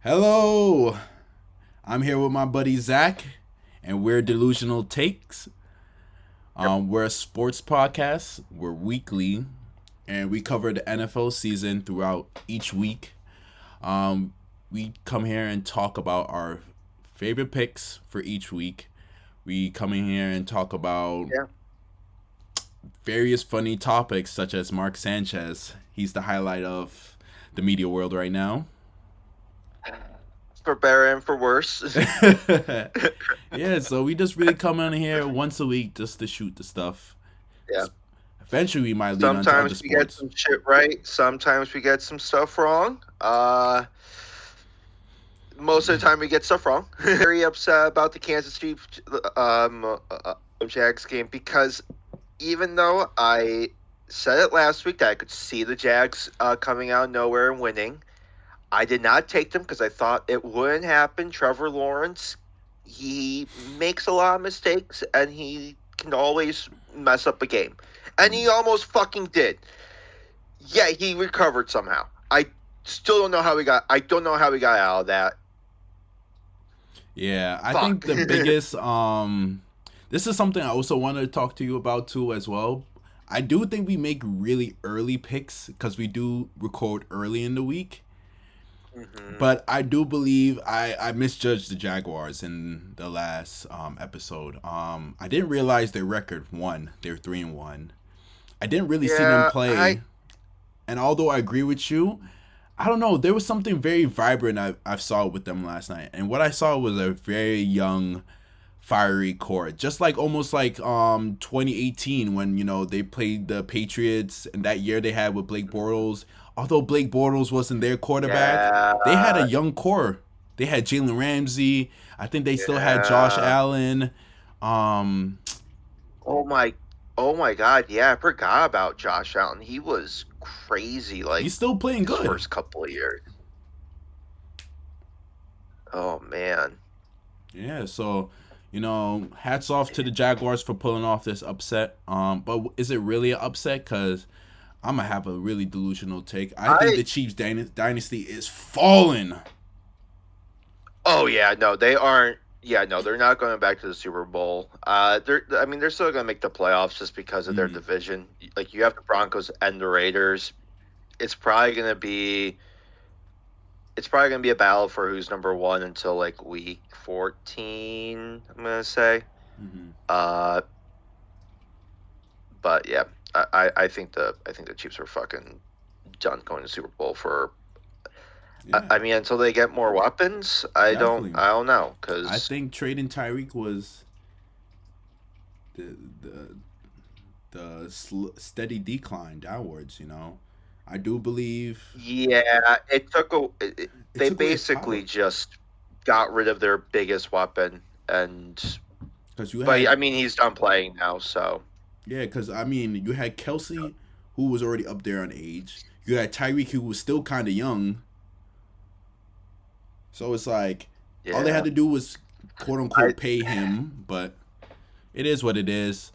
Hello, I'm here with my buddy Zach, and we're Delusional Takes. Yep. We're a sports podcast. We're weekly, and we cover the NFL season throughout each week. We come here and talk about our favorite picks for each week. We come in here and talk about Yeah. various funny topics, such as Mark Sanchez. He's the highlight of the media world right now. For better and for worse. Yeah, so we just really come in here once a week just to shoot the stuff. Yeah. Eventually, we might lead on to other Sometimes we get sports. some shit right. Sometimes we get some stuff wrong. Most of the time we get stuff wrong. Very upset about the Kansas City Jags game because even though I said it last week that I could see the Jags coming out of nowhere and winning, I did not take them because I thought it wouldn't happen. Trevor Lawrence, he makes a lot of mistakes and he can always mess up a game. And he almost fucking did. Yeah, he recovered somehow. I still don't know how I don't know how he got out of that. Yeah, I Fuck. think the biggest this is something I also wanted to talk to you about too as well. I do think we make really early picks because we do record early in the week. Mhm. But I do believe I misjudged the Jaguars in the last episode. I didn't realize their record one. They're 3-1. I didn't really see them Yeah, play. And although I agree with you, I don't know. There was something very vibrant I saw with them last night. And what I saw was a very young, fiery core. Just like almost like 2018 when, they played the Patriots and that year they had with Blake Bortles. Although Blake Bortles wasn't their quarterback, they had a young core. They had Jalen Ramsey. I think they still had Josh yeah. Allen. Um, Oh my God, yeah, I forgot about Josh Allen. He was crazy like he's still playing his good. first couple of years. Oh man. Yeah, so hats off to the Jaguars for pulling off this upset. But is it really an upset? Because I'm gonna have a really delusional take. I think the Chiefs dynasty is falling. Oh yeah, no, they aren't. Yeah, no, they're not going back to the Super Bowl. They're still going to make the playoffs just because of their division. Like you have the Broncos and the Raiders. It's probably going to be. It's probably going to be a battle for who's number one until like week 14. I'm going to say. Mm-hmm. But yeah, I think the Chiefs are fucking done going to Super Bowl for. Yeah, I mean, until they get more weapons, definitely. I don't know because I think trading Tyreek was the steady decline downwards. I do believe yeah, it took a. They took away his basically power. just got rid of their biggest weapon, Because but I mean he's done playing now, so because you had Kelsey, who was already up there on age. You had Tyreek, who was still kind of young. So it's like all they yeah. had to do was quote unquote pay him, but it is what it is.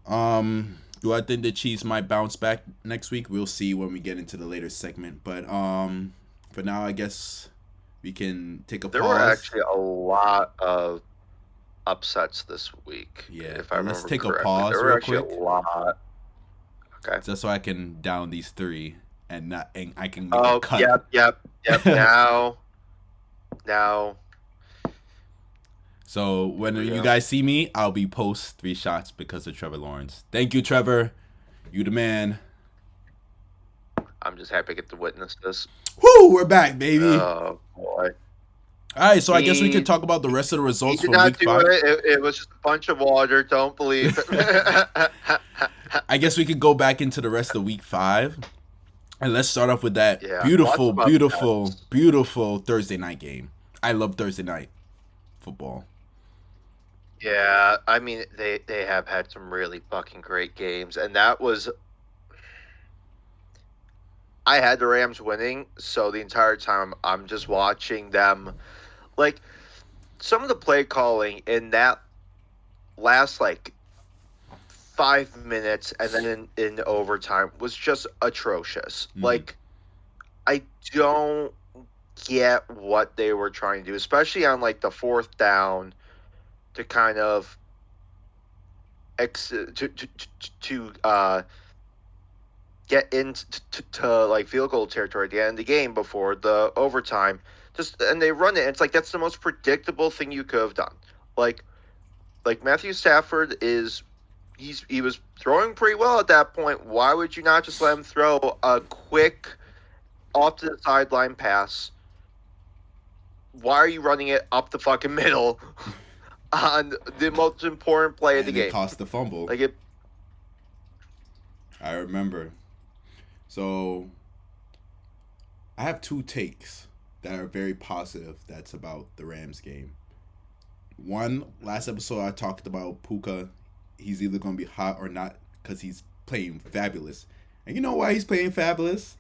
Do I think the Chiefs might bounce back next week? We'll see when we get into the later segment. But for now, I guess we can take a There pause. were actually a lot of upsets this week. Yeah, if I but remember let's take correctly. a pause There were real actually quick, a lot. Okay. just so I can down these three and I can make a Oh, cut. yep. Now. So when Here we you go. guys see me, I'll be post 3 shots because of Trevor Lawrence. Thank you, Trevor. You the man. I'm just happy to get to witness this. Woo! We're back, baby. Oh boy. All right, so I guess we could talk about the rest of the He results did for not week do 5. it. It was just a bunch of water. Don't believe it. I guess we could go back into the rest of week 5. And let's start off with that Yeah, beautiful, lots of beautiful, upsets. beautiful Thursday night game. I love Thursday night football. Yeah, I mean they have had some really fucking great games, and that was I had the Rams winning, so the entire time I'm just watching them. Like some of the play calling in that last like 5 minutes, and then in overtime was just atrocious. Mhm. Like I don't get what they were trying to do, especially on like the fourth down to kind of to get into to like field goal territory at the end of the game before the overtime. Just and they run it. And it's like that's the most predictable thing you could have done. Like Matthew Stafford is he was throwing pretty well at that point. Why would you not just let him throw a quick off to the sideline pass? Why are you running it up the fucking middle on the most important play of the And it game? cost the fumble. Like it. I remember. So I have two takes that are very positive. That's about the Rams game. One, last episode I talked about Puka. He's either going to be hot or not because he's playing fabulous. And you know why he's playing fabulous?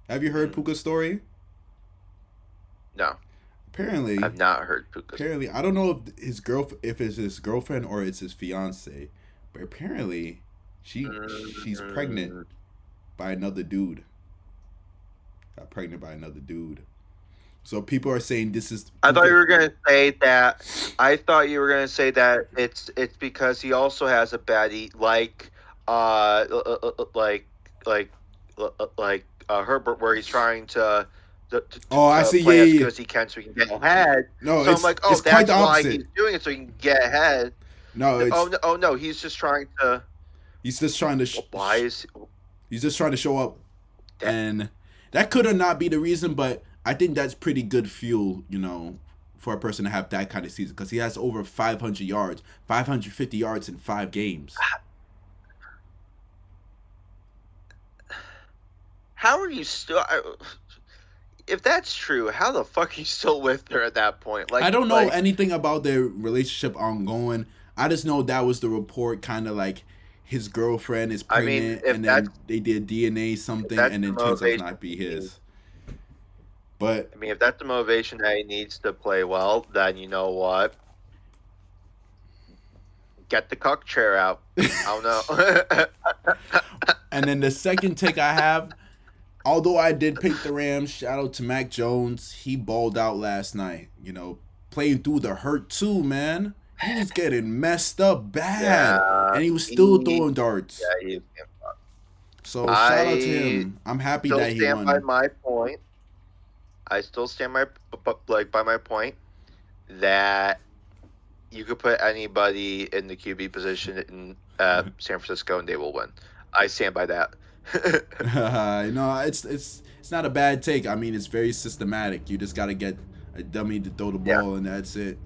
Have you heard Puka's story? No, Apparently, I've not heard Puka. apparently, I don't know if it's his girlfriend or it's his fiance, but apparently, she's pregnant by another dude. Got pregnant by another dude. So people are saying this is I thought you Puka. were gonna say that. I thought you were gonna say that it's because he also has a baddie like Herbert, where he's trying Oh, I to see. Yeah, play as yeah, good yeah. as he can so he can get ahead. No, So I'm like, oh, it's quite that's the why opposite. he's doing it so he can get ahead. No, it's Oh no, he's just trying to. he's just trying to Why is he's just trying to show up, that? and that could or not be the reason, but I think that's pretty good fuel, for a person to have that kind of season because he has over 500 yards, 550 yards in 5 games. How are you still? If that's true, how the fuck are you still with her at that point? I don't know anything about their relationship ongoing. I just know that was the report, kind of like his girlfriend is I mean, pregnant, and then they did DNA if something, that's and the then turns out to motivation, not be his. But I mean, if that's the motivation that he needs to play well, then you know what? Get the cuck chair out. I don't know. and then the second take I have, although I did pick the Rams, shout out to Mac Jones. He balled out last night. Playing through the hurt too, man. He was getting messed up bad, Yeah, and he was still throwing darts. yeah, So shout out to I him. I'm happy still that he stand by won. my point. I still stand by my point that you could put anybody in the QB position in San Francisco and they will win. I stand by that. It's not a bad take. I mean, it's very systematic. You just got to get a dummy to throw the Yeah. ball, and that's it.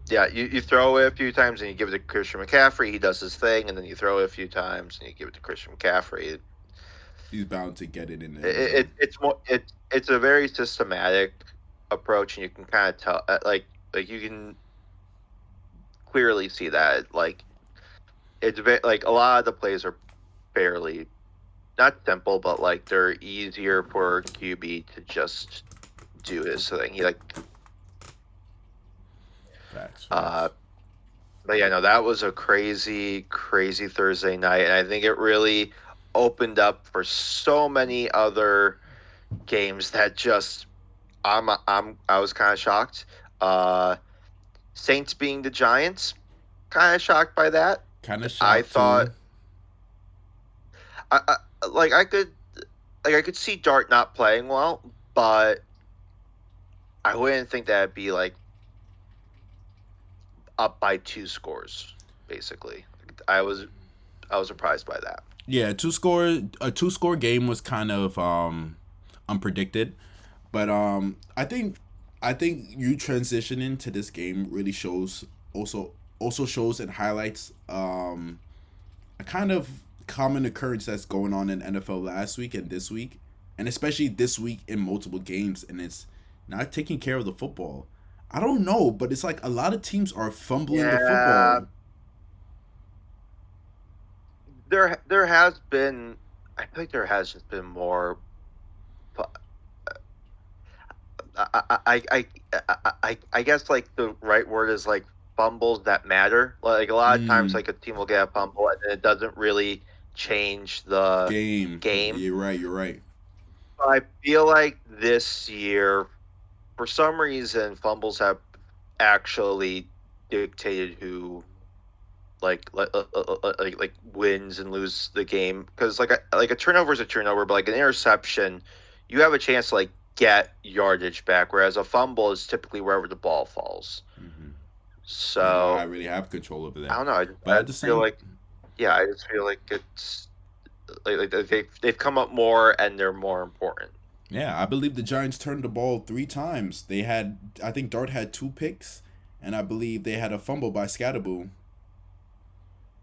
Yeah, you throw it a few times and you give it to Christian McCaffrey. He does his thing, and then you throw it a few times and you give it to Christian McCaffrey. He's bound to get it in there. It's a very systematic approach, and you can kind of tell like you can clearly see that it's like a lot of the plays are fairly not simple, but like they're easier for QB to just do his thing. He Facts. but yeah, no, that was a crazy Thursday night, and I think it really opened up for so many other games that just I was kind of shocked. Saints being the Giants, kind of shocked by that. Kind of shocked. I thought too. I could see Dart not playing well, but I wouldn't think that'd be like up by 2 scores. Basically, I was surprised by that. Yeah, a two score game was kind of unpredicted, but I think you transitioning to this game really shows also shows and highlights a kind of common occurrence that's going on in NFL last week and this week, and especially this week in multiple games, and it's not taking care of the football. I don't know, but it's like a lot of teams are fumbling the Yeah, football. there has been. I think there has just been more. I guess like the right word is like fumbles that matter. Like a lot of times, Mm, like a team will get a fumble and then it doesn't really change the game. game. You're right. You're right. I feel like this year, for some reason, fumbles have actually dictated who like wins and lose the game. Because like a turnover is a turnover, but like an interception, you have a chance to like get yardage back, whereas a fumble is typically wherever the ball falls. Hmm. You So not really have control over I that. don't know. But I at the just feel same, like yeah, I just feel like it's like they've come up more and they're more important. yeah, I believe the Giants turned the ball 3 times. They had, I think Dart had 2 picks, and I believe they had a fumble by Scatterboo.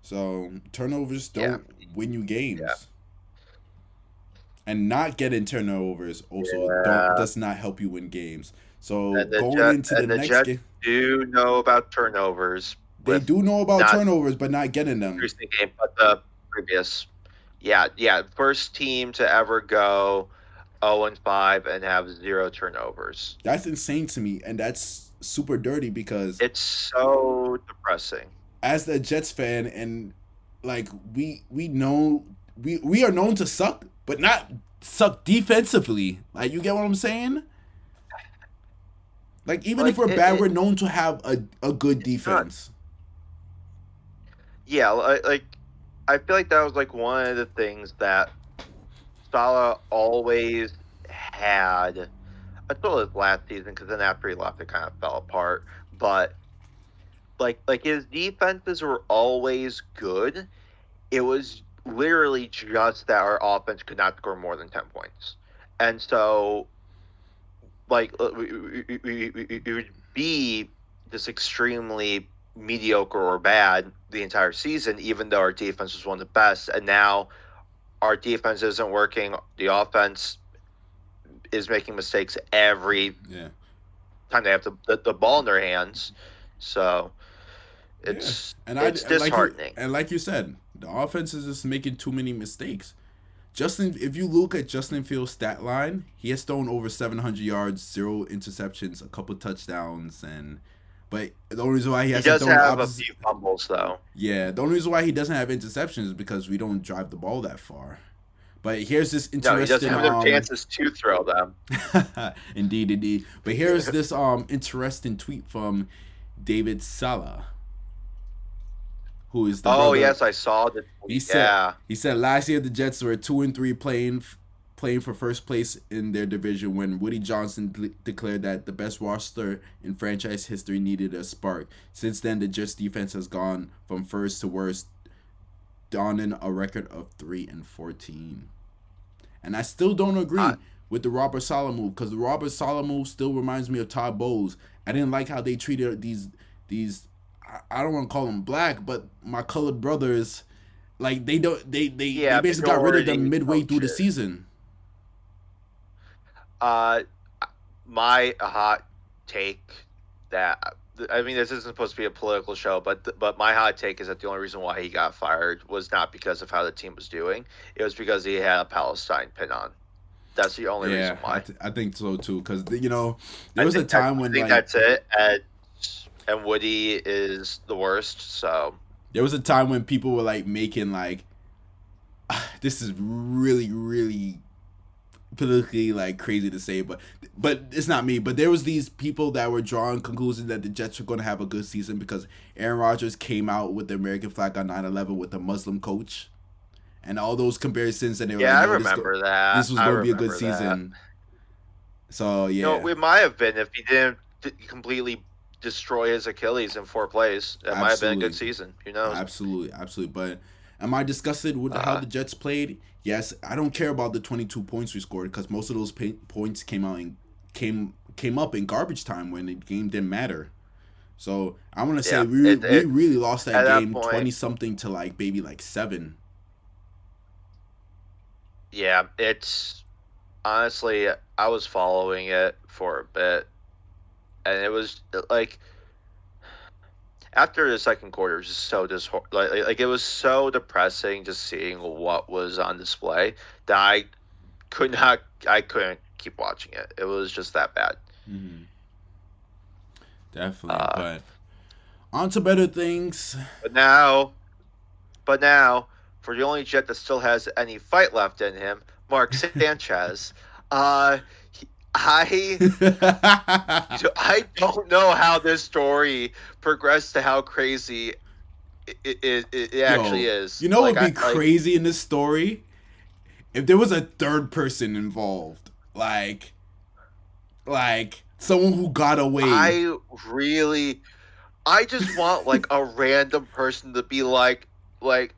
So turnovers Yeah, don't win you yeah, games, and not getting turnovers also don't yeah. does not help you win games. So And the going Jet into the and the next Jets game, do know about turnovers they with do know about not turnovers, but not getting them. recent game, but the previous. Yeah, yeah. First team to ever go 0-5 and have zero turnovers. That's insane to me, and that's super dirty because It's so depressing. as the Jets fan, and like we know we are known to suck, but not suck defensively. Like you get what I'm saying? Like even if Like we're bad, we're it known to have a good it's not. defense. Yeah, like I feel like that was like one of the things that Salah always had until his last season, because then after he left, it kind of fell apart. But like his defenses were always good. It was literally just that our offense could not score more than 10 points, and so like it would be just extremely mediocre or bad the entire season, even though our defense was one of the best. And now our defense isn't working. The offense is making mistakes every Yeah, time they have the ball in their hands. So yeah. And I it's and disheartening. like you said, the offense is just making too many mistakes. Justin, if you look at Justin Fields' stat line, he has thrown over 700 yards, 0 interceptions, a couple touchdowns, and but the only reason why he He hasn't does thrown have a opposite, few fumbles though. yeah, the only reason why he doesn't have interceptions is because we don't drive the ball that far. But here's this No, he doesn't interesting have enough chances to throw them. indeed, indeed. But here's this interesting tweet from David Salah, who is the Oh brother. yes, I saw the He tweet. said Yeah. he said last year the Jets were 2-3 playing for first place in their division when Woody Johnson declared that the best roster in franchise history needed a spark. Since then, the Jets defense has gone from first to worst, donning a record of 3-14. And I still don't Uh, agree with the Robert Saleh move because the Robert Saleh move still reminds me of Todd Bowles. I didn't like how they treated these. I don't want to call them black, but my colored brothers, like they yeah, basically got rid of them minority midway through the coaches. season. Uh, my hot take that I mean this isn't supposed to be a political show, but my hot take is that the only reason why he got fired was not because of how the team was doing. It was because he had a Palestine pin on. That's the only reason Yeah, why. I think so too. Because there I was a think that time I when think like that's it. And Woody is the worst. So there was a time when people were like making like this is really politically like crazy to say, but it's not me. But there was these people that were drawing conclusions that the Jets were going to have a good season because Aaron Rodgers came out with the American flag on 9/11 with a Muslim coach, and all those comparisons, and they were yeah, like, I "Yo, remember that. this was I going to be a good remember that. season." So No, yeah, it might have been if he didn't completely destroy his Achilles in 4 plays. That might have been a good absolutely, season. Who knows? absolutely. But am I disgusted with how Uh, the Jets played? Yes, I don't care about the 22 points we scored because most of those points came up in garbage time when the game didn't matter. So I want to say yeah. we It really lost that at that game point, 20 something to like maybe like 7. yeah. It's honestly, I was following it for a bit, and it was like after the second quarter, it was just so like it was so depressing just seeing what was on display that I couldn't keep watching it. It was just that bad. Mm-hmm. Definitely, Uh, but on to better things. but now, but now, for the only Jet that still has any fight left in him, Mark Sanchez. Uh, I I don't know how this story progressed to how crazy it actually Yo, is. you know what Like would I be like crazy in this story? If there was a third person involved. Like someone who got away. I really I just want like a random person to be like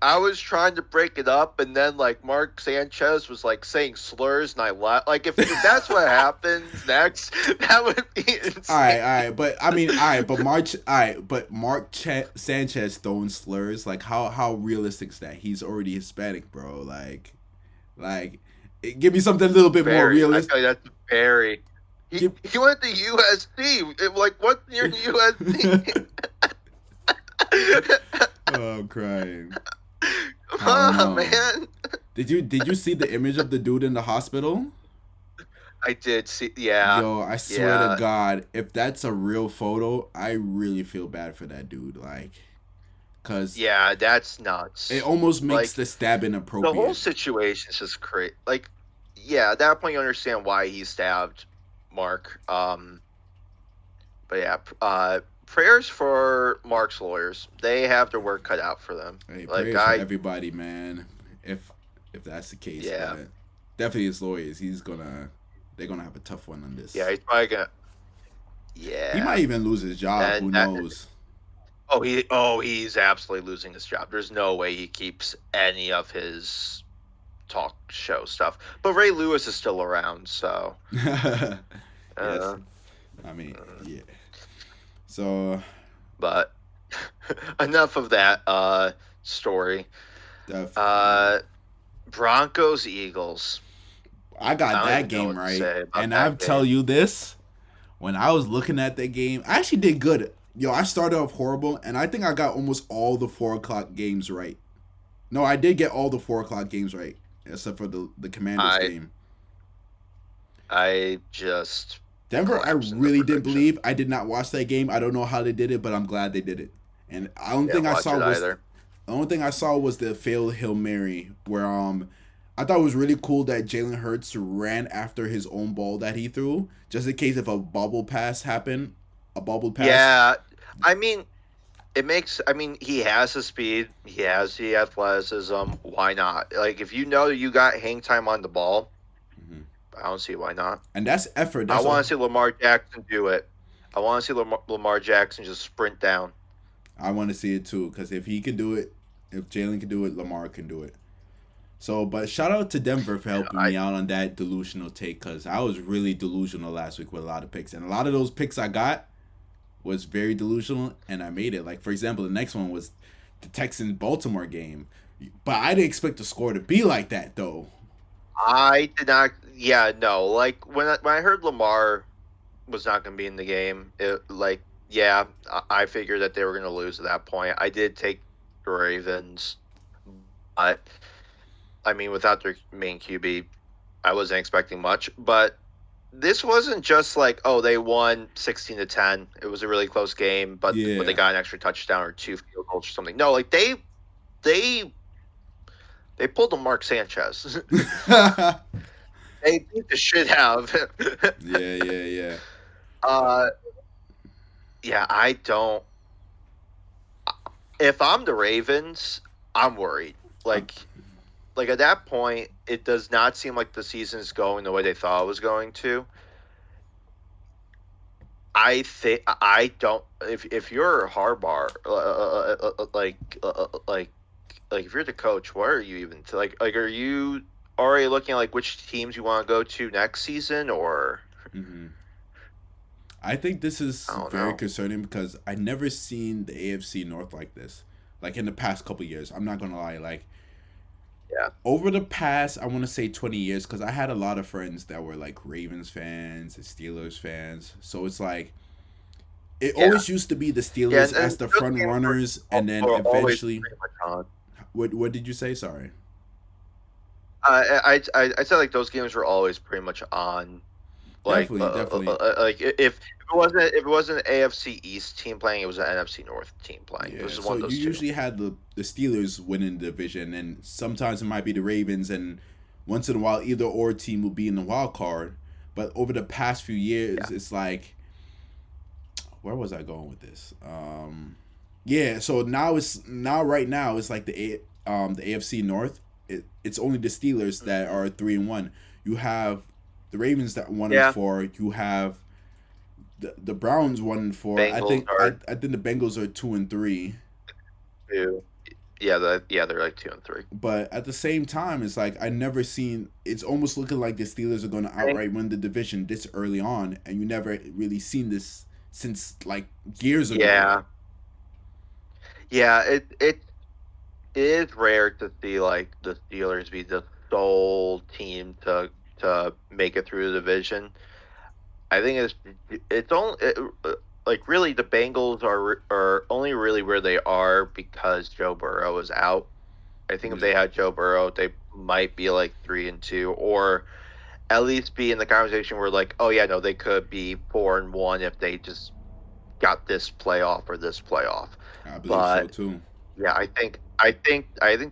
I was trying to break it up and then like Mark Sanchez was like saying slurs and I laughed. Like if that's what happens next, that would be insane. All right, but I mean, but Sanchez throwing slurs, like how realistic is that? He's already Hispanic, bro. Give me something a little bit more Very. I realistic. feel like that's very. Give, He went to USC. Like what year USC? oh, I'm crying. Come I don't on, know. man. Did you see the image of the dude in the hospital? I did see. Yeah, Yo, I swear to yeah, God, if that's a real photo, I really feel bad for that dude. Cause yeah. That's it nuts. almost makes Like the stab the whole inappropriate. situation is just crazy. Like, yeah, at that point you understand why he stabbed Mark. But yeah, prayers for Mark's lawyers. They have their work cut out for them. Hey, Like prayers for I, everybody, man. If that's the case, yeah, but definitely his lawyers. They're gonna have a tough one on yeah. this. He's probably gonna. He might Yeah, even lose his job. and Who that, knows? he's absolutely losing his job. There's no way he keeps any of his talk show stuff. But Ray Lewis is still around, so Yes, uh, I mean, uh, yeah. So, but enough of that story. definitely. Uh Broncos Eagles. I got I don't that even know game what to right, say about and I'll that tell game. you this: when I was looking at that game, I actually did good. Yo, I started off horrible, and I think I got almost all the 4 o'clock games right. No, I did get all the 4 o'clock games right, except for the Commanders I game. I just Denver, I collapsed in the really didn't prediction. believe. I did not watch that game. I don't know how they did it, but I'm glad they did it. And the only Didn't thing I watch saw it was either. the failed Hail Mary where I thought it was really cool that Jalen Hurts ran after his own ball that he threw, just in case if a bubble pass happened, a bubble pass. Yeah, I mean, it makes. I mean, he has the speed, he has the athleticism. Why not? Like, if you know you got hang time on the ball, Mhm. I don't see why not. And that's effort. I That's want a to see Lamar Jackson do it. I want to see Lamar Jackson just sprint down. I want to see it too because if he can do it, if Jalen can do it, Lamar can do it. So, but shout out to Denver for Yeah, helping me out on that delusional take because I was really delusional last week with a lot of picks, and a lot of those picks I got was very delusional, and I made it. Like for example, the next one was the Texans Baltimore game, but I didn't expect the score to be like that though. I did not. Yeah, no. Like when I heard Lamar was not going to be in the game, yeah, I figured that they were going to lose at that point. I did take the Ravens, but I mean, without their main QB, I wasn't expecting much. But this wasn't just like, oh, they won 16-10. It was a really close game, but they Yeah. got an extra touchdown or two field goals or something. No, like they they pulled a Mark Sanchez. yeah, They beat the shit out of him. yeah, yeah. uh, yeah, I don't. If I'm the Ravens, I'm worried. Um, Like at that point, it does not seem like the season's going the way they thought it was going to. I think I don't. If you're Harbaugh, like if you're the coach, what are you even like? Are you already looking at like which teams you want to go to next season, or mhm. I think this is I don't very know? concerning because I never seen the AFC North like this. Like in the past couple years, I'm not gonna lie. Like Yeah, over the past, I want to say 20 years, because I had a lot of friends that were like Ravens fans and Steelers fans. So it's like it yeah, always used to be the yeah, Steelers and as the those front games were, runners, and then were always eventually, pretty much on. what did you say? Sorry. I said like those games were always pretty much on. Definitely, definitely. Like if it wasn't an AFC East team playing, it was an NFC North team playing. It was Yeah. just So one of you those two. usually had the Steelers winning the division, and sometimes it might be the Ravens, and once in a while either or team will be in the wild card. But over the past few years, Yeah. it's like, where was I going with this? Yeah, so now right now it's like the AFC North. It's only the Steelers that Mhm. are 3-1. You have the Ravens that 1-4. Yeah. You have the Browns 1-4. I Bengals think are I think the Bengals are 2-3. 2. Yeah, they're like 2 and 3. But at the same time, it's like I never seen. It's almost looking like the Steelers are going to I think outright win the division this early on, and you never really seen this since like years ago. yeah. Yeah, it is rare to see like the Steelers be the sole team to make it through the division. I think it's only like really the Bengals are only really where they are because Joe Burrow is out. I think if they Yeah, had Joe Burrow, they might be like 3-2, or at least be in the conversation where like, oh yeah, no, they could be 4-1 if they just got this playoff or this playoff. I believe so But too. yeah, I think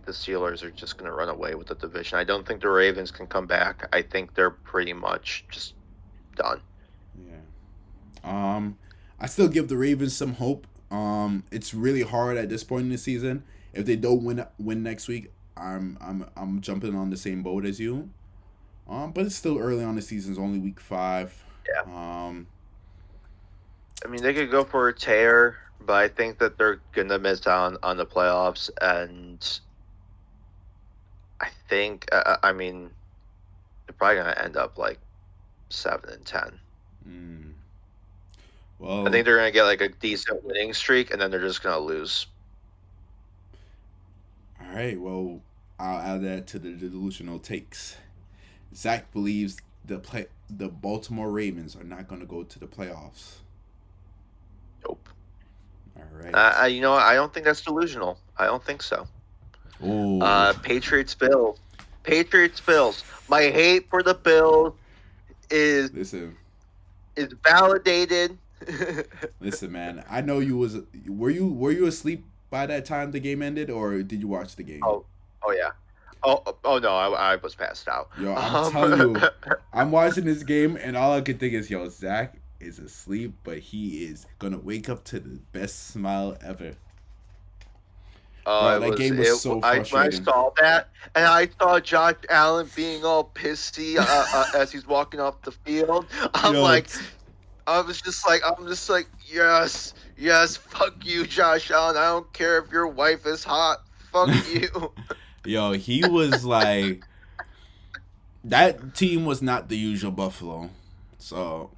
the Steelers are just going to run away with the division. I don't think the Ravens can come back. I think they're pretty much just done. Yeah. I still give the Ravens some hope. It's really hard at this point in the season. If they don't win next week, I'm jumping on the same boat as you. But it's still early on the season. It's only week 5. Yeah. Um, I mean, they could go for a tear, but I think that they're going to miss out on the playoffs. And I think, I mean, they're probably going to end up like 7-10. mm, I well, think they're going to get like a decent winning streak, and then they're just going to lose. all right. Well, I'll add that to the delusional takes. Zach believes the Baltimore Ravens are not going to go to the playoffs. Nope. All right. I don't think that's delusional. I don't think so. Oh, Patriots Bills. Patriots Bills. My hate for the Bills is listen, is validated. listen, man. I know you was. Were you asleep by that time the game ended, or did you watch the game? oh, oh yeah. Oh no, I was passed out. Yo, I'm Um, telling you, I'm watching this game, and all I can think is, yo, Zach is asleep, but he is gonna wake up to the best smile ever. Bro, it that was game was it. so When I frustrating. saw that, and I saw Josh Allen being all pissy as he's walking off the field. Yo, I'm just like, yes, yes, fuck you, Josh Allen. I don't care if your wife is hot. Fuck you. yo, he was like, that team was not the usual Buffalo, so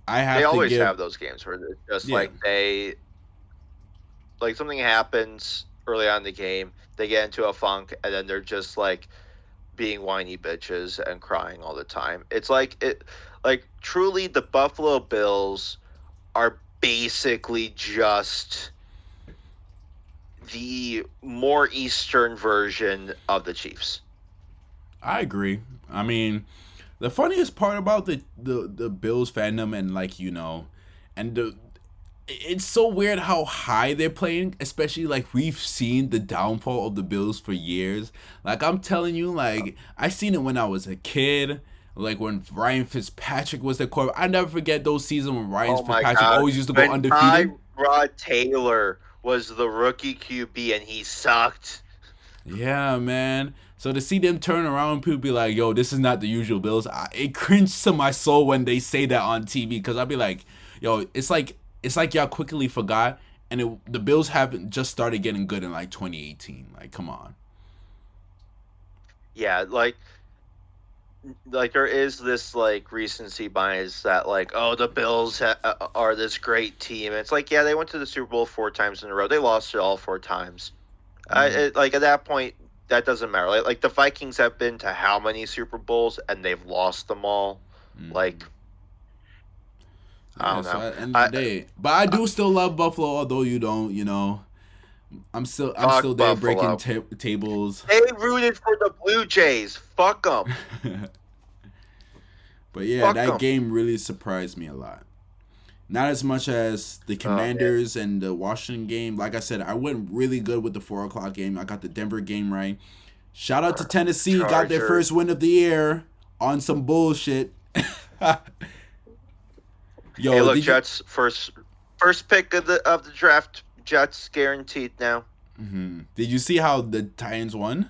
I They have to always give, have those games where it's just yeah, like like something happens early on in the game, they get into a funk, and then they're just like being whiny bitches and crying all the time. It's like truly the Buffalo Bills are basically just the more eastern version of the Chiefs. I agree. I mean, the funniest part about the Bills fandom and like and it's so weird how high they're playing, especially like we've seen the downfall of the Bills for years. Like I'm telling you, like I seen it when I was a kid. Like when Ryan Fitzpatrick was the quarterback. I never forget those seasons when Ryan Oh my Fitzpatrick god. always used to go When undefeated. Tyrod Taylor was the rookie QB and he sucked. Yeah, man. So to see them turn around, people be like, "Yo, this is not the usual Bills." It cringed to my soul when they say that on TV because I'd be like, "Yo, it's like y'all quickly forgot." And the Bills haven't just started getting good in like 2018. Like, come on. Yeah, like there is this like recency bias that like, oh, the Bills are this great team. And it's like, yeah, they went to the Super Bowl 4 times in a row. They lost it all 4 times. Mm, Like at that point, that doesn't matter. Like the Vikings have been to how many Super Bowls and they've lost them all. Like mm. I Yeah. don't So know. at the end of the I day, but I do still love Buffalo, although you don't. I'm still fuck there breaking Buffalo. tables. They rooted for the Blue Jays. Fuck them. But yeah, Fuck that them. game really surprised me a lot. Not as much as the Oh man. Commanders and the Washington game. Like I said, I went really good with the 4 o'clock game. I got the Denver game right. Shout out to Tennessee, got their Chargers. first win of the year on some bullshit. Hey, Yo, look, did you? Jets first pick of the draft. Jets guaranteed now. Did you see how the Titans won?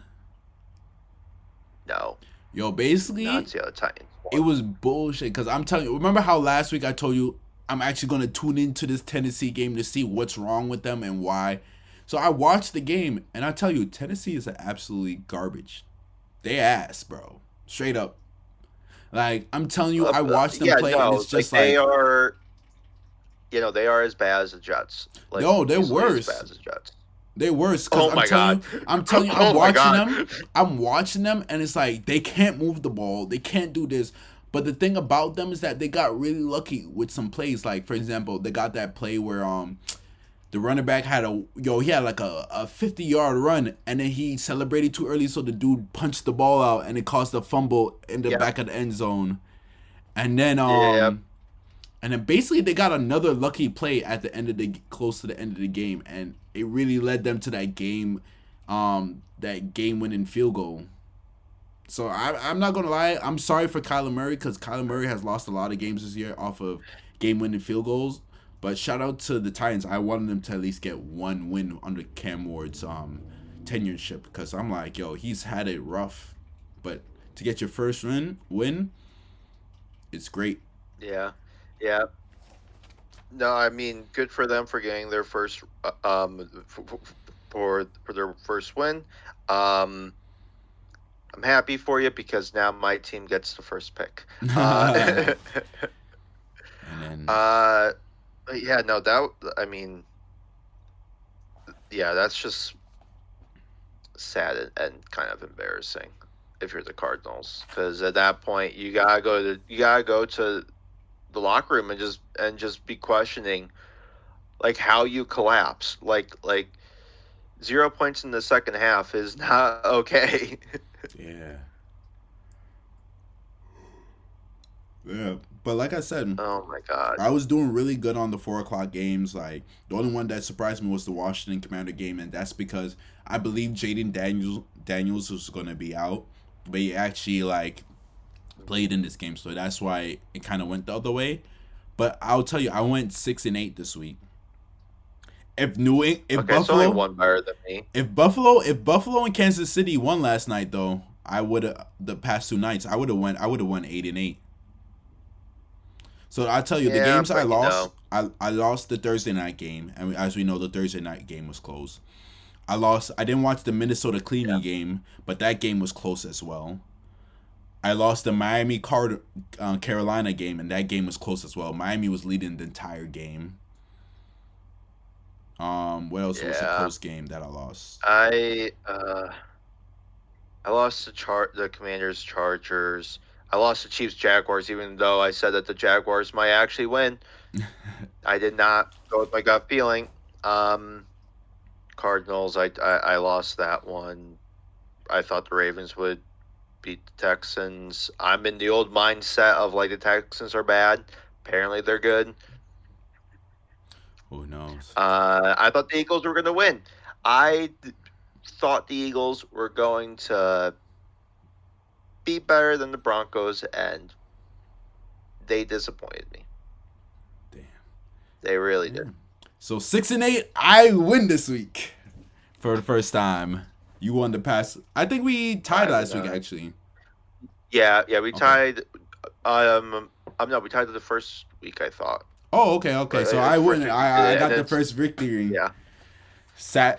No, Yo, did not basically, see how the Titans it won. was bullshit. Because I'm telling you, remember how last week I told you I'm actually going to tune into this Tennessee game to see what's wrong with them and why? So I watched the game, and I tell you, Tennessee is absolutely garbage. They ass, bro. Straight up. Like, I'm telling you, I watched them Yeah, play, and no, it's like just they like, are. They are as bad as the Jets. Like no, they're easily as worse. bad as the Jets. They're worse because Oh my god. I'm telling you, Oh my god. I'm watching them, and it's like they can't move the ball, they can't do this. But the thing about them is that they got really lucky with some plays. Like for example, they got that play where the running back had he had like a 50-yard run, and then he celebrated too early, so the dude punched the ball out, and it caused a fumble in the Yeah. back of the end zone. And then Yeah. basically they got another lucky play at the end of the close to the end of the game, and it really led them to that game winning field goal. So I'm not gonna lie, I'm sorry for Kyler Murray because Kyler Murray has lost a lot of games this year off of game winning field goals. But shout out to the Titans. I wanted them to at least get one win under Cam Ward's tenureship because I'm like, yo, he's had it rough, but to get your first win, it's great. Yeah. Yeah. No, I mean, good for them for getting their first for their first win. Um, I'm happy for you because now my team gets the first pick. And then Uh, yeah, no, that I mean, yeah, that's just sad and kind of embarrassing if you're the Cardinals because at that point you gotta go to the locker room and just be questioning like how you collapse like 0 points in the second half is not okay. yeah. Yeah, but like I said, Oh my god. I was doing really good on the 4 o'clock games. Like the only one that surprised me was the Washington Commander game, and that's because I believe Jaden Daniels was going to be out, but he actually like played in this game, so that's why it kind of went the other way. But I'll tell you, I went 6-8 this week. If if Okay, it's only Buffalo, one better than me. if Buffalo and Kansas City won last night, though, I would have the past 2 nights. I would have won 8-8. So I tell you, the Yeah, games I but lost, I lost the Thursday night game, and as we know, the Thursday night game was close. I lost. I didn't watch the Minnesota yeah. Cleveland game, but that game was close as well. I lost the Miami Carolina game, and that game was close as well. Miami was leading the entire game. What else was a Yeah. close game that I lost? I lost the Commanders Chargers. I lost the Chiefs Jaguars even though I said that the Jaguars might actually win. I did not go with my gut feeling. Cardinals, I lost that one. I thought the Ravens would beat the Texans. I'm in the old mindset of like the Texans are bad. Apparently they're good. Who knows? I thought the Eagles were going to win. Thought the Eagles were going to be better than the Broncos, and they disappointed me. Damn. They really did. So 6-8, I win this week for the first time. You won the past. I think we tied last week actually. Yeah, we Okay. tied. No, we tied the first week. I thought. Oh, okay. So I win. I got the it's first victory. yeah.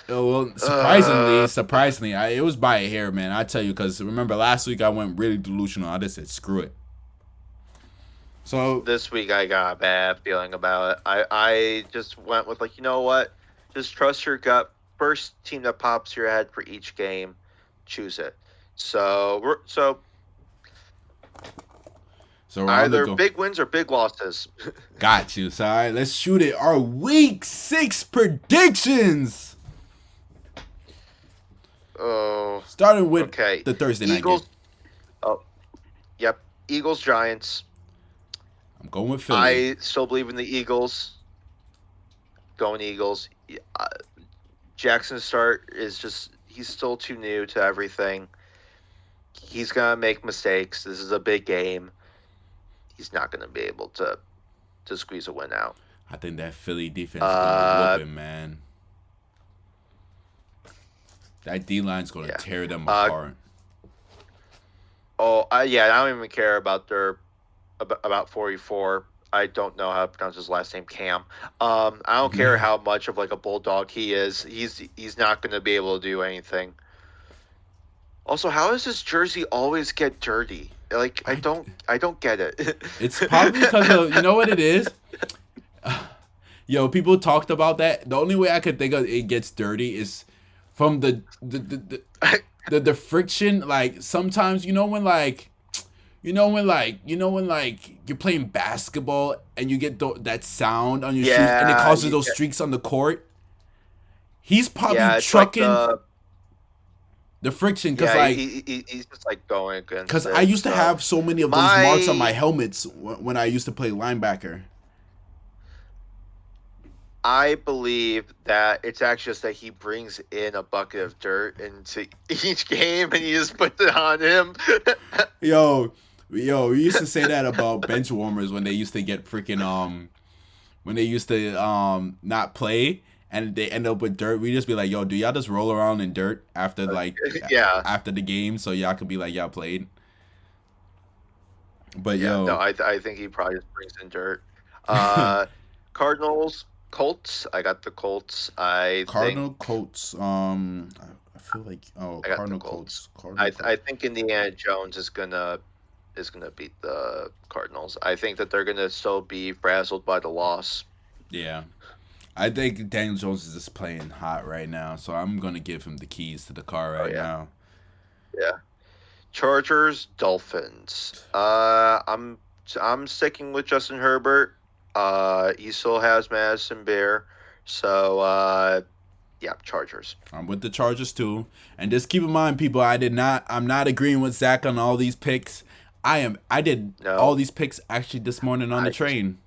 Well, surprisingly, it was by a hair, man. I tell you, because remember last week I went really delusional. I just said screw it. So This week I got a bad feeling about it. I just went with like, you know what? Just trust your gut. First team that pops your head for each game, choose it. So we're either big wins or big losses. Got you. So all right, let's shoot it. Our week 6 predictions. Oh, Starting with okay. the Thursday night Eagles. game. Oh, yep. Eagles Giants. I'm going with Philly. I still believe in the Eagles. Going Eagles. Jackson's start is just He's still too new to everything. He's gonna make mistakes. This is a big game. He's not gonna be able to squeeze a win out. I think that Philly defense is gonna whoop Uh, him, man. That D line's gonna yeah. tear them Uh, apart. yeah. I don't even care about about 44. I don't know how to pronounce his last name, Cam. I don't care how much of like a bulldog he is. He's not going to be able to do anything. Also, how does his jersey always get dirty? Like I don't get it. It's probably because of, you know what it is? Yo, people talked about that. The only way I could think of it gets dirty is from the friction. Like sometimes, when you're playing basketball and you get that sound on your shoes and it Yeah, causes those streaks on the court. He's probably yeah. It's like trucking the friction because yeah. like He's just like going because against I it. used to So have so many of those marks on my my helmets when I used to play linebacker. I believe that it's actually just that he brings in a bucket of dirt into each game and he just puts it on him. Yo, we used to say that about bench warmers when they used to get freaking when they used to not play and they end up with dirt. We just be like, yo, do y'all just roll around in dirt after Yeah, after the game so y'all could be like y'all played. But yeah. No, yo, I think he probably just brings in dirt. Uh, Cardinals, Colts. I got the Colts. I think Cardinal Colts. I feel like I got the Cardinal Colts. Colts. Cardinal Colts. I think Indiana Jones is gonna beat the Cardinals. I think that they're gonna still be frazzled by the loss. Yeah. I think Daniel Jones is just playing hot right now, so I'm gonna give him the keys to the car Oh right yeah, now. yeah. Chargers, Dolphins. I'm sticking with Justin Herbert. He still has Madison Bear, so yeah, Chargers. I'm with the Chargers too. And just keep in mind, people, I'm not agreeing with Zach on all these picks. I did all No, these picks actually this morning on the I train.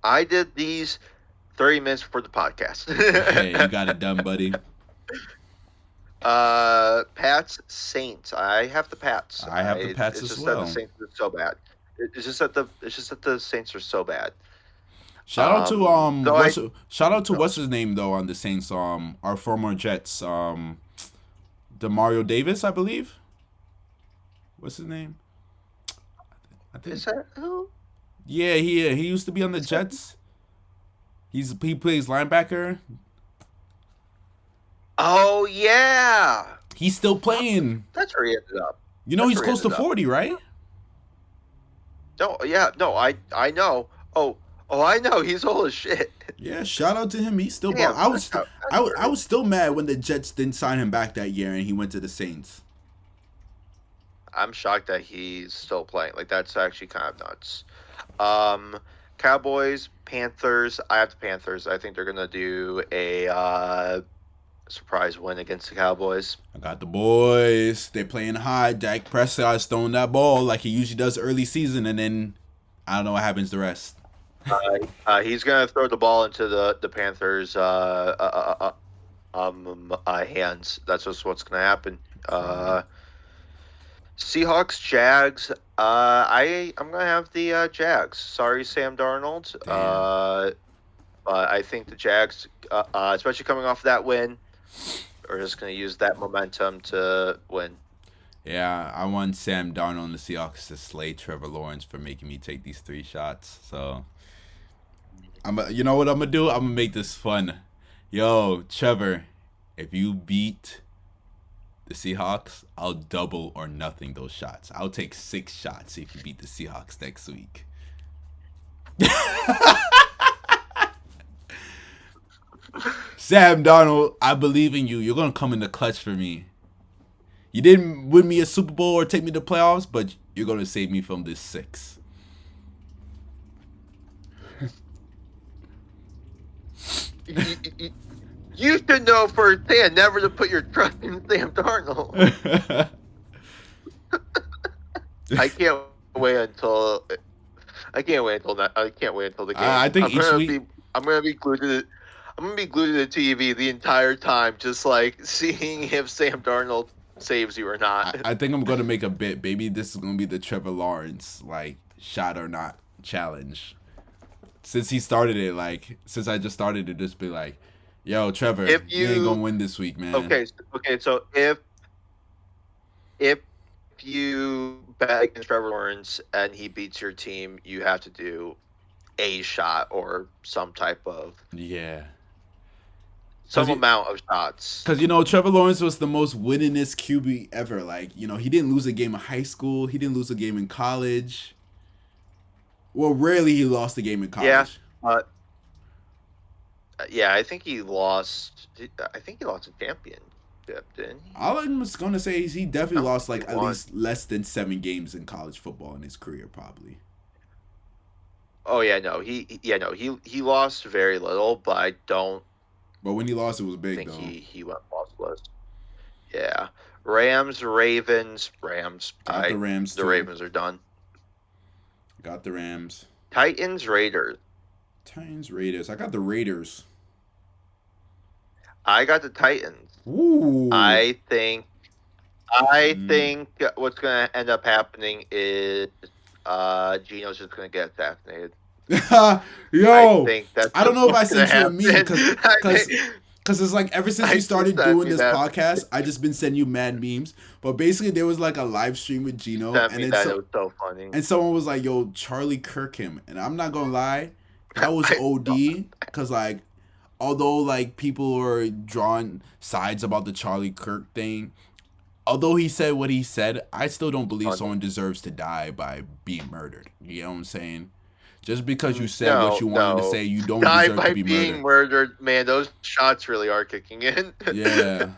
I did these 30 minutes before the Hey, you podcast. got it done, buddy. Pats, Saints. I have the Pats. I have the Pats It's as just that the well. Saints are so bad. It's just that the Saints are so bad. Shout out to Though I no, what's his name though on the Saints, our former Jets, Demario Davis, I believe. What's his name? I think is that who? yeah, he used to be on the Is that, Jets. He plays linebacker. oh yeah, He's still playing. that's where he ended up. You know That's he's where he close to ended up. 40, right? No, yeah, no, I know. I know. He's old as shit. Yeah, shout out to him. He's still ball. Damn, I was still mad when the Jets didn't sign him back that year and he went to the Saints. I'm shocked that he's still playing. Like that's actually kind of nuts. Um, Cowboys, Panthers. I have the Panthers. I think they're gonna do a surprise win against the Cowboys. I got the boys. They're playing hard. Dak Prescott's throwing that ball like he usually does early season, and then I don't know what happens the rest. He's gonna throw the ball into the Panthers' hands. That's just what's gonna happen. Probably. Seahawks, Jags. I'm gonna have the Jags. Sorry, Sam Darnold. Damn. But I think the Jags, especially coming off that win, are just gonna use that momentum to win. Yeah, I want Sam Darnold and the Seahawks to slay Trevor Lawrence for making me take these 3 shots. So you know what I'm gonna do? I'm gonna make this fun. Yo, Trevor, if you beat the Seahawks, I'll double or nothing those shots. I'll take 6 shots if you beat the Seahawks next week. Sam Darnold, I believe in you. You're gonna come in the clutch for me. You didn't win me a Super Bowl or take me to playoffs, but you're gonna save me from this 6. You should know firsthand never to put your trust in Sam Darnold. I can't wait until I can't wait until that. I can't wait until the game. I think each week. I'm gonna be glued to the. I'm gonna be glued to the TV the entire time, just like seeing if Sam Darnold saves you or not. I think I'm gonna make a bit. Maybe this is gonna be the Trevor Lawrence like shot or not challenge. Since he started it, like since I just started it, just be like, "Yo, Trevor, If you ain't you gonna win this week, man." okay, so if you bet against Trevor Lawrence and he beats your team, you have to do a shot or Yeah, cause some amount of shots. cause Trevor Lawrence was the most winningest QB ever. Like he didn't lose a game in high school. He didn't lose a game in college. Well, rarely he lost a game in Yeah, college. uh, yeah, I think he lost. I think he lost a championship, didn't he? All I'm just gonna say is he I definitely don't lost think like he at won. least less than 7 games in college football in his career, probably. Oh yeah, no, he lost very little, but I don't But when he lost, it was big think though. he went lossless. Yeah, Rams, Ravens, Rams. Got the I Rams The too. Ravens are done. Got the Rams. Titans, Raiders. Titans, Raiders. I got the Raiders. I got the Titans. Ooh. I think I Mm. think what's going to end up happening is Gino's just going to get assassinated. I Yo, think that's I don't just know if I what's going sent to you a meme happen. I cause think cause it's like ever since I we just started sent doing me this that. podcast, I just been sending you mad memes. But basically, there was like a live stream with You Gino, sent and me then that. It so was so funny. and someone was like, "Yo, Charlie Kirk him," and I'm not gonna lie, that was I saw OD. Cause like, although like people were drawing sides about the Charlie Kirk thing, although he said what he said, I still don't believe funny. someone deserves to die by being murdered. You know what I'm saying? Just because you said what No, you wanted to no. say, you don't Die deserve to by be being murdered. murdered, man. Those shots really are kicking in. Yeah.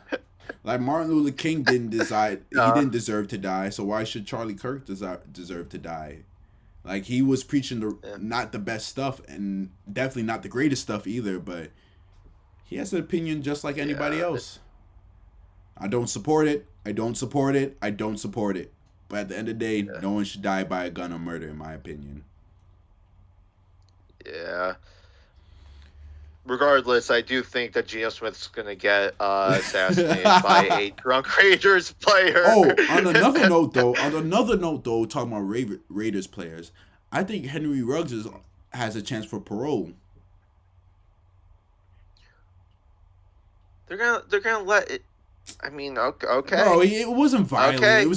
Like Martin Luther King didn't decide he uh, didn't deserve to die, so why should Charlie Kirk deserve to die? Like he was preaching the yeah, not the best stuff and definitely not the greatest stuff either, but he has an opinion just like anybody yeah, else. I don't support it. I don't support it. I don't support it. But at the end of the day, yeah, no one should die by a gun or murder, in my opinion. yeah. Regardless, I do think that Geno Smith's going to get assassinated by a drunk Raiders player. Oh, on another note though, talking about Raiders players, I think Henry Ruggs has a chance for parole. They're gonna let it. I mean, Bro, okay, it wasn't violent. okay. It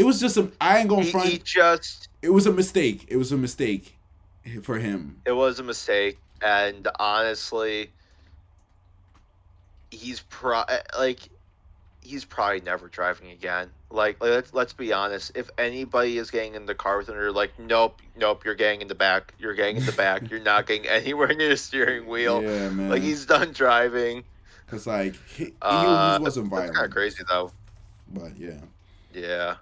was just a. I ain't gonna He front. just It was a mistake. It was a mistake for him. it was a mistake, and honestly, he's like he's probably never driving again. Like let's be honest. If anybody is getting in the car with him, they're like, nope, nope, you're getting in the back. You're getting in the back. You're not getting anywhere near the steering wheel. Yeah, Like man. he's done driving. Cause like he wasn't That's kind of violent, crazy though. but yeah, Yeah.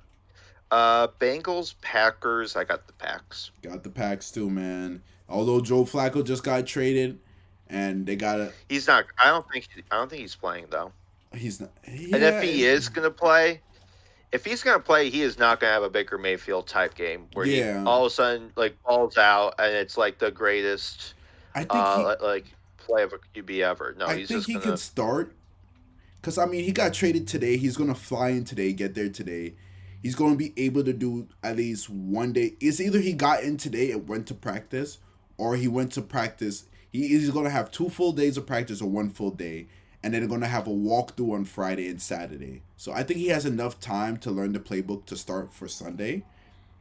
Bengals, Packers. I got the Packs. got the Packs too, man. Although Joe Flacco just got traded, and they got a He's not. I don't think he's playing though. he's not. And if Yeah, he is gonna play, if he's gonna play, he is not gonna have a Baker Mayfield type game where he yeah. all of a sudden like balls out and it's like the greatest I think he like play of a QB ever. No, I he's think just he can gonna. start. Cause I mean he got traded today. He's gonna fly in today, get there today. He's gonna be able to do at least one day. It's either he got in today and went to practice, or he went to practice. He's gonna have 2 full days of practice or 1 full day, and then they're gonna have a walkthrough on Friday and Saturday. So I think he has enough time to learn the playbook to start for Sunday.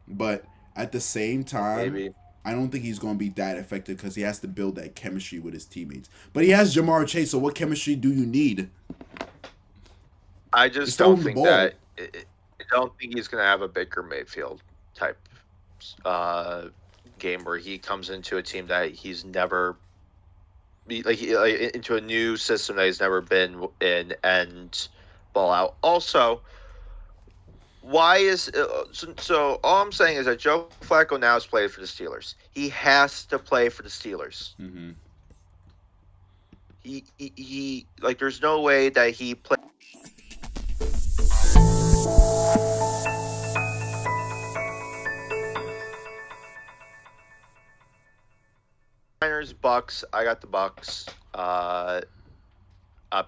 But at the same time, Maybe. I don't think he's going to be that effective because he has to build that chemistry with his teammates. But he has Jamar Chase, so what chemistry do you need? I Just just throw don't him the think ball. that. I don't think he's gonna have a Baker Mayfield type uh, game where he comes into a team that he's never like into a new system that he's never been in and ball out. Also, why is so all I'm saying is that Joe Flacco now has played for the Steelers. He has to play for the Steelers. Mm-hmm. He like there's no way that he play. Niners, Bucks. I got the Bucks.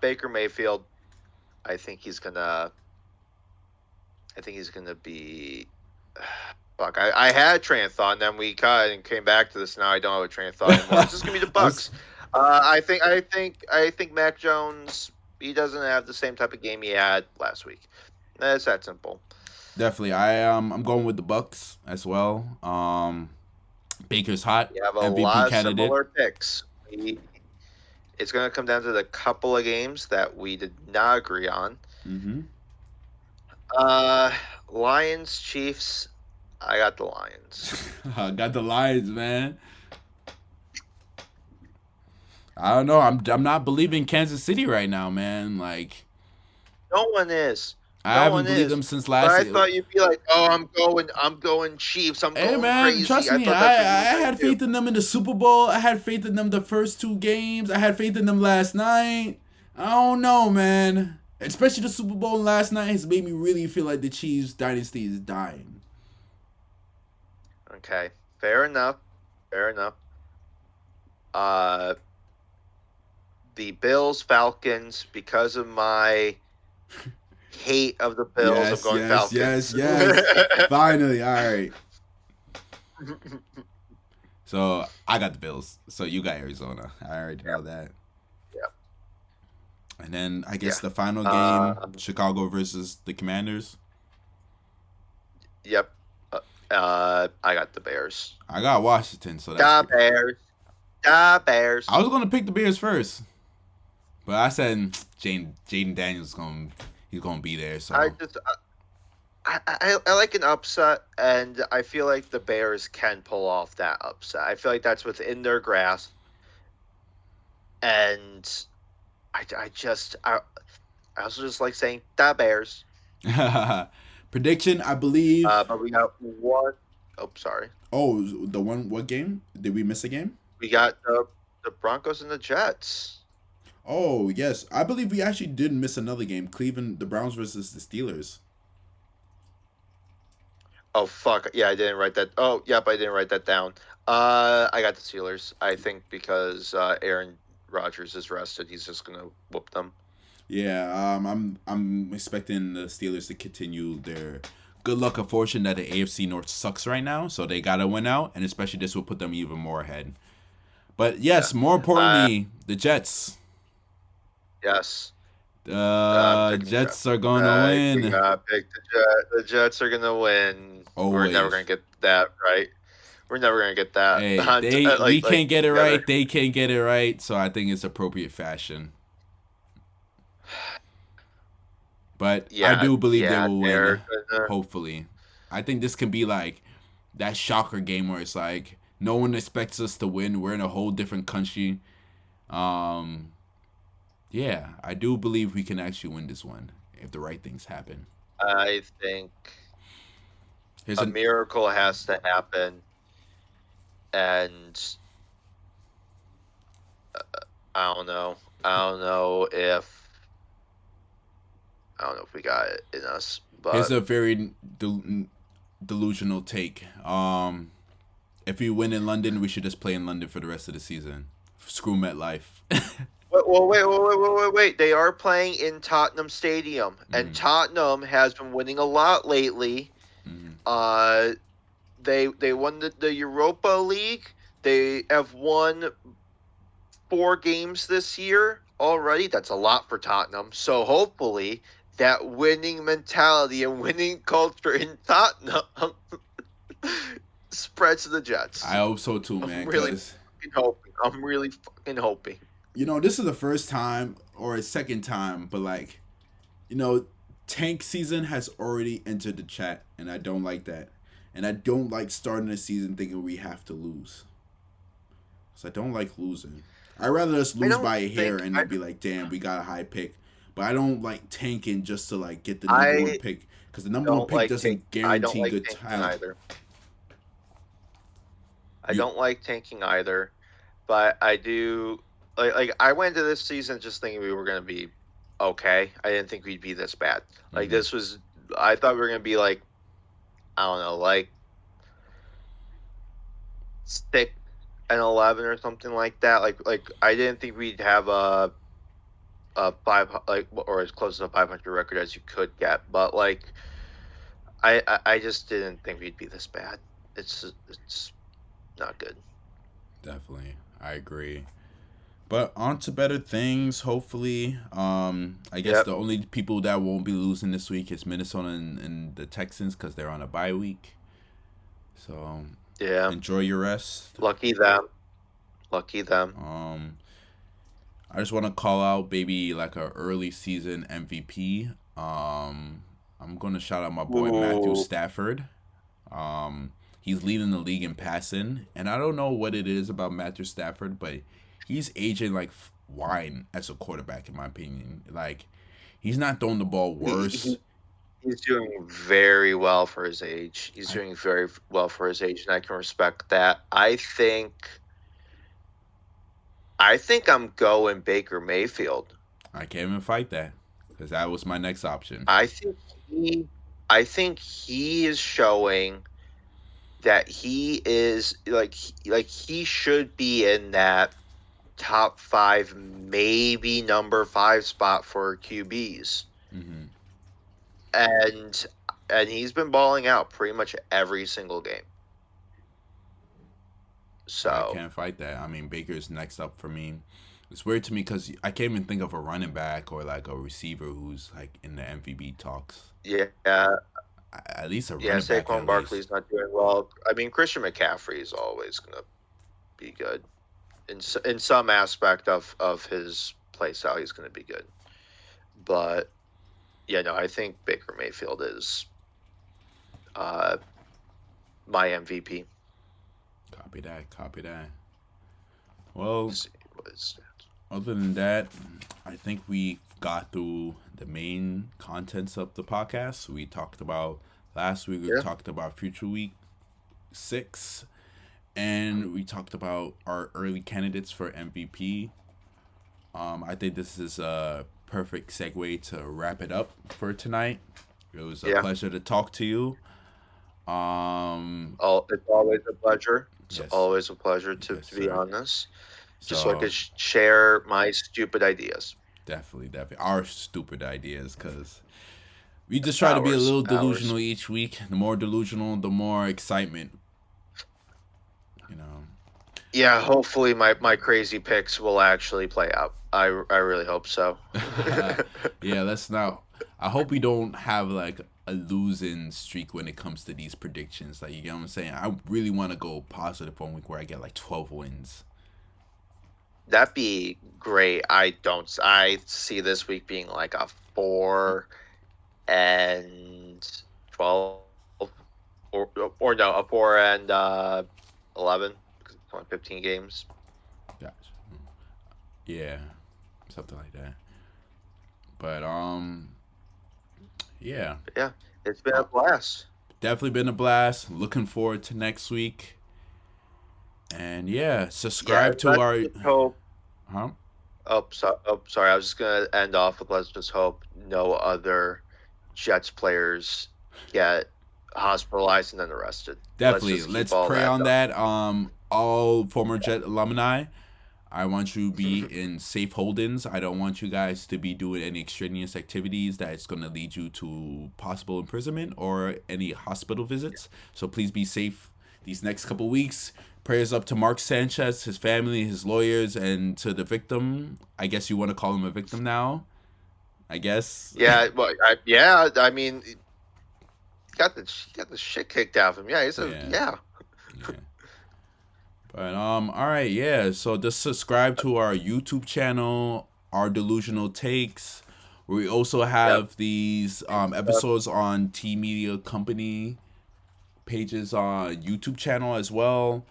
Baker Mayfield. I think he's gonna. I think he's gonna be. Fuck. I had a train of thought, and then we cut and came back to this. Now I don't have a train of thought anymore. It's just gonna be the I was Bucks. I think Mac Jones. He doesn't have the same type of game he had last week. It's that simple. definitely. I'm going with the Bucks as well. Baker's hot, We have a MVP lot of candidate. similar picks. It's going to come down to the couple of games that we did not agree on. Mm-hmm. Uh, Lions, Chiefs. I got the Lions. Got the Lions, man. I don't know. I'm not believing Kansas City right now, man. Like No one is. I No haven't one believed is. them since But last I year. thought you'd be like, "Oh, I'm going Chiefs. I'm Hey going man, crazy." trust I me. thought I that's what you I were going had to do. faith in them in the Super Bowl. I had faith in them the first two games. I had faith in them last night. I don't know, man. Especially the Super Bowl last night has made me really feel like the Chiefs dynasty is dying. Okay, fair enough. Fair enough. Uh, the Bills, Falcons, because of my hate of the Bills, I'm Yes, going yes, yes, Falcons. yes. Finally, all right. So I got the Bills. So you got Arizona. I already know that. Yeah, And then I yeah. guess the final game, Uh, Chicago versus the Commanders. yep. I got the Bears. I got Washington, so that's Da good. Bears. Da Bears. I was gonna pick the Bears first, but I said Jaden Daniels he's gonna be there. I So just I like an upset, and I feel like the Bears can pull off that upset. I feel like that's within their grasp, and I also just like saying da Bears. prediction, I believe. But we got one. Oh, sorry. Oh, the one. What game did we miss a game? We got the Broncos and the Jets. Oh yes, I believe we actually did miss another game. Cleveland, the Browns versus the Steelers. Oh fuck! Yeah, I didn't write that. Oh, yep, I didn't write that down. I got the Steelers. I think because Aaron Rodgers is rested, he's just gonna whoop them. Yeah, I'm expecting the Steelers to continue their good luck or fortune that the AFC North sucks right now, so they gotta win out, and especially this will put them even more ahead. But Yeah. yes, more Uh, importantly, the Jets. yes. I'm The picking the Jets. Jets are gonna We win gotta pick the Jets. The Jets are gonna win. We're never always. gonna get that right. We're never gonna get that Hey, we like can't get it together. right. They can't get it right. So I think it's appropriate fashion. But I Yeah, do believe they yeah, will win. they're gonna. Hopefully, I think this can be like that shocker game where it's like no one expects us to win. We're in a whole different country. Um, yeah, I do believe we can actually win this one if the right things happen. I think Here's a an miracle has to happen, and I don't know. I don't know if I don't know if we got it in us, here's but a very delusional take. If we win in London, we should just play in London for the rest of the season. Screw MetLife. wait. They are playing in Tottenham Stadium, and Mm, Tottenham has been winning a lot lately. mm. Uh, they won the Europa League. They have won 4 games this year already. That's a lot for Tottenham. So hopefully that winning mentality and winning culture in Tottenham spreads to the Jets. I hope so too, I'm man. really Cause fucking hoping. I'm really fucking hoping. this is the first time or a second time, but like, you know, tank season has already entered the chat, and I don't like that. And I don't like starting the season thinking we have to lose. So I don't like losing. I'd rather just I lose don't by a hair think and I then be like, damn, we got a high pick. But I don't like tanking just to like get the number one I pick because the number one don't pick like tank. doesn't I don't guarantee like good tanking talent. either. I You, don't like tanking either, but I do like I went into this season just thinking we were gonna be okay. I didn't think we'd be this bad. Like mhm. this was I thought we were gonna be like I don't know, like six and 11 or something like that. Like I didn't think we'd have a five like or as close to a 500 record as you could get, but like I just didn't think we'd be this bad. It's not good. Definitely, I agree. But on to better things, hopefully. I guess Yep. the only people that won't be losing this week is Minnesota and the Texans because they're on a bye week. So Yeah. enjoy your rest. Lucky them. Lucky them. Um, I just want to call out maybe like a early season MVP. I'm gonna shout out my boy Matthew Ooh. Stafford. He's leading the league in passing, and I don't know what it is about Matthew Stafford, but he's aging like wine as a quarterback, in my opinion. Like he's not throwing the ball He, worse. he he's doing very well for his age. He's I doing very well for his age, and I can respect that. I think I'm going Baker Mayfield. I can't even fight that because that was my next option. I think he I think he is showing that he is like he should be in that top 5, maybe number 5 spot for QBs. Hmm. And he's been balling out pretty much every single game. I So, can't fight that. I mean, Baker's next up for me. It's weird to me because I can't even think of a running back or like a receiver who's like in the MVP talks. yeah, At least a yeah, running back Saquon at least. Barkley's not doing well. I mean, Christian McCaffrey is always going to be good in some aspect of his play style. He's going to be good, but yeah, no, I think Baker Mayfield is uh, my MVP. Copy that. Copy that. Well, Let's see what is other than that, I think we got through the main contents of the podcast. We talked about last week. We yeah, talked about future week 6, and we talked about our early candidates for MVP. I think this is a perfect segue to wrap it up for tonight. It was a yeah. pleasure to talk to you. Um, It's always a pleasure. It's yes, always a pleasure yes, to be sir. on this. Just so I So could share my stupid ideas. definitely, definitely, our stupid ideas, because we just try to be a Hours, little hours. delusional each week. The more delusional, the more excitement. You know. Yeah, hopefully my crazy picks will actually play out. I really hope so. Yeah, let's not. I hope we don't have like a losing streak when it comes to these predictions. Like, you get what I'm saying? I really want to go positive one week where I get like 12 wins. That'd be great. I see this week being like a 4-12 or no, a 4-11 because it's only 15 games. Gotcha. Yeah, something like that. But yeah, But yeah, it's been a uh, blast. definitely been a blast. Looking forward to next week. And yeah, Yeah, subscribe to let's our. just hope. Huh? Sorry. I was just gonna end off with let's just hope no other Jets players get hospitalized and then arrested. Let's Definitely. just keep Let's all pray that on done. that. All former Jet alumni, I want you to be in safe holdings. I don't want you guys to be doing any extraneous activities that's going to lead you to possible imprisonment or any hospital visits. So please be safe these next couple weeks. Prayers up to Mark Sanchez, his family, his lawyers, and to the victim. I guess you want to call him a victim now. I guess. Yeah, well, yeah. I mean, he got the shit kicked out of him. Yeah, he said, Yeah. yeah. Yeah. But all right, yeah. So just subscribe to our YouTube channel, our Delusional Takes. We also Yep. have these episodes on T Media Company pages on YouTube channel as well.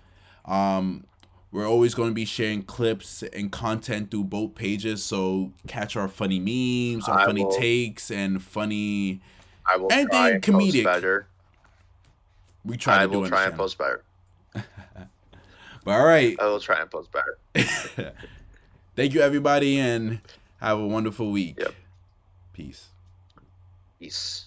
Um, we're always going to be sharing clips and content through both pages. So catch our funny memes, our I funny will. takes, and funny I will try anything and post comedic better. we try I to will do on the try and channel. post better. But all right. I will try and post better. Thank you, everybody, and have a wonderful week. Yep. Peace. Peace.